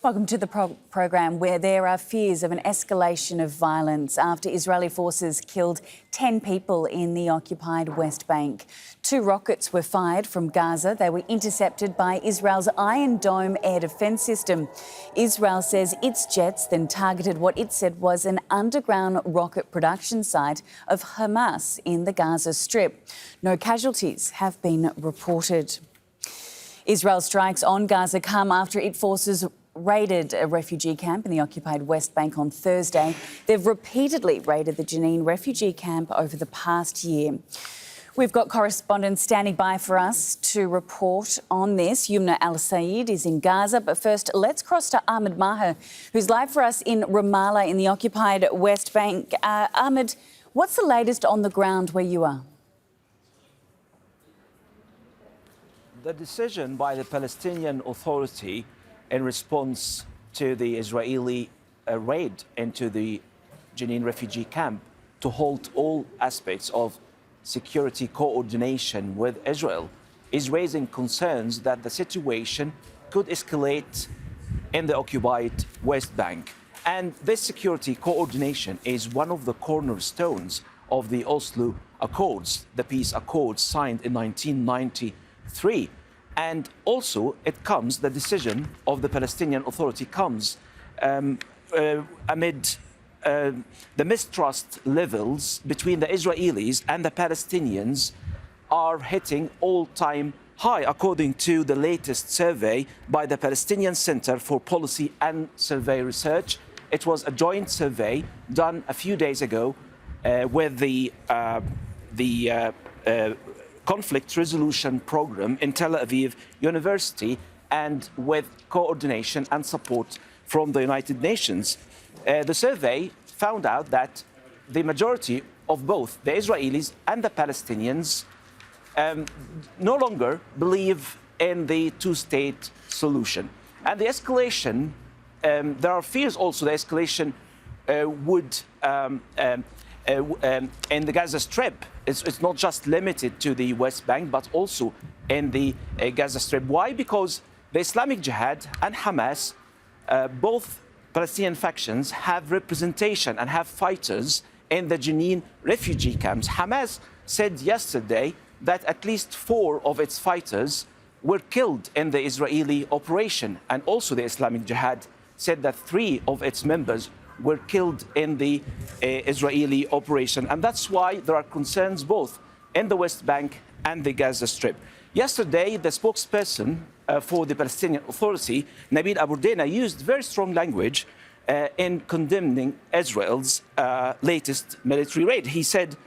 Welcome to the program, where there are fears of an escalation of violence after Israeli forces killed 10 people in the occupied West Bank. 2 rockets were fired from Gaza. They were intercepted by Israel's Iron Dome air defence system. Israel says its jets then targeted what it said was an underground rocket production site of Hamas in the Gaza Strip. No casualties have been reported. Israel strikes on Gaza come after its forces raided a refugee camp in the occupied West Bank on Thursday. They've repeatedly raided the Jenin refugee camp over the past year. We've got correspondents standing by for us to report on this. Youmna al-Sayed is in Gaza, but first let's cross to Ahmed Maher, who's live for us in Ramallah in the occupied West Bank. Ahmed, what's the latest on the ground where you are? The decision by the Palestinian Authority in response to the Israeli raid into the Jenin refugee camp to halt all aspects of security coordination with Israel is raising concerns that the situation could escalate in the occupied West Bank. And this security coordination is one of the cornerstones of the Oslo Accords, the peace accords signed in 1993. And also, the decision of the Palestinian Authority comes amid the mistrust levels between the Israelis and the Palestinians are hitting all-time high, according to the latest survey by the Palestinian Center for Policy and Survey Research. It was a joint survey done a few days ago with the Conflict Resolution Program in Tel Aviv University and with coordination and support from the United Nations. The survey found out that the majority of both the Israelis and the Palestinians no longer believe in the two-state solution. And the escalation, there are fears also the escalation would in the Gaza Strip. It's not just limited to the West Bank, but also in the Gaza Strip. Why? Because the Islamic Jihad and Hamas, both Palestinian factions, have representation and have fighters in the Jenin refugee camps. Hamas said yesterday that at least 4 of its fighters were killed in the Israeli operation. And also the Islamic Jihad said that 3 of its members were killed in the Israeli operation. And that's why there are concerns both in the West Bank and the Gaza Strip. Yesterday, the spokesperson for the Palestinian Authority, Nabil Abu Dena, used very strong language in condemning Israel's latest military raid. He said,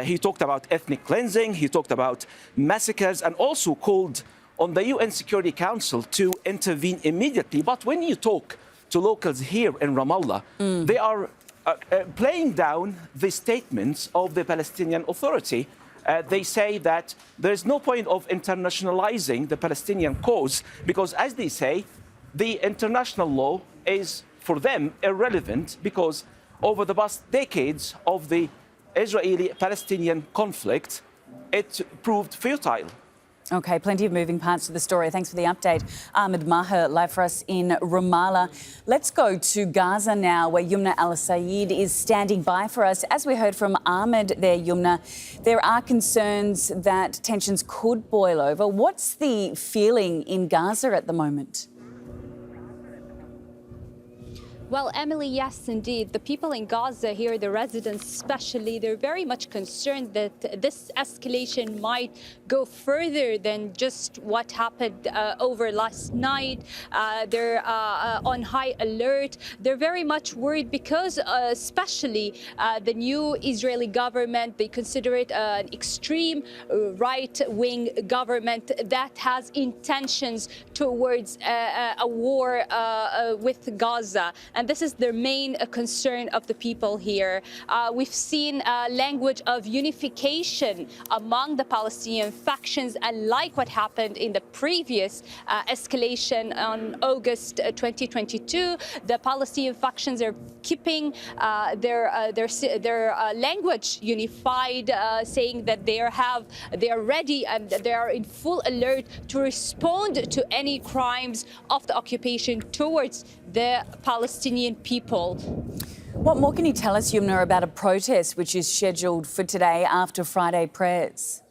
he talked about ethnic cleansing, he talked about massacres, and also called on the UN Security Council to intervene immediately. But when you talk to locals here in Ramallah, they are playing down the statements of the Palestinian Authority. They say that there is no point of internationalizing the Palestinian cause because, as they say, the international law is, for them, irrelevant because over the past decades of the Israeli-Palestinian conflict, it proved futile. OK, plenty of moving parts to the story. Thanks for the update. Ahmed Maher, live for us in Ramallah. Let's go to Gaza now, where Youmna al-Sayed is standing by for us. As we heard from Ahmed there, Youmna, there are concerns that tensions could boil over. What's the feeling in Gaza at the moment? Well, Emily, yes, indeed. The people in Gaza here, the residents especially, they're very much concerned that this escalation might go further than just what happened over last night. They're on high alert. They're very much worried because especially the new Israeli government, they consider it an extreme right-wing government that has intentions towards a war with Gaza. And this is their main concern of the people here. We've seen language of unification among the Palestinian factions, unlike what happened in the previous escalation on August 2022. The Palestinian factions are keeping their language unified, saying that they are ready and they are in full alert to respond to any any crimes of the occupation towards the Palestinian people. What more can you tell us, Youmna, about a protest which is scheduled for today after Friday prayers?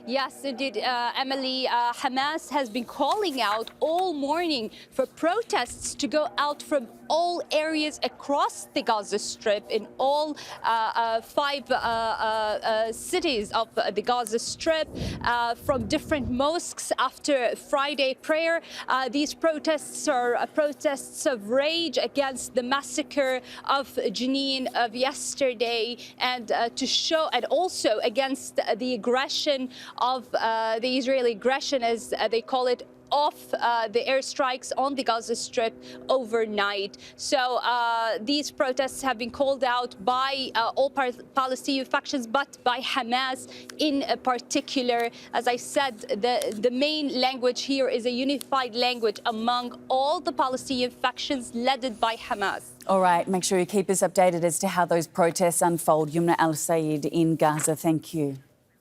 Yes, indeed, Emily. Hamas has been calling out all morning for protests to go out from all areas across the Gaza Strip in all 5 cities of the Gaza Strip, from different mosques after Friday prayer. These protests are protests of rage against the massacre of Jenin of yesterday, and to show, and also against the aggression of the Israeli aggression, as they call it, of the airstrikes on the Gaza Strip overnight. So these protests have been called out by all Palestinian factions, but by Hamas in particular. As I said, the main language here is a unified language among all the Palestinian factions led by Hamas. All right, make sure you keep us updated as to how those protests unfold. Youmna Al Sayed in Gaza, thank you.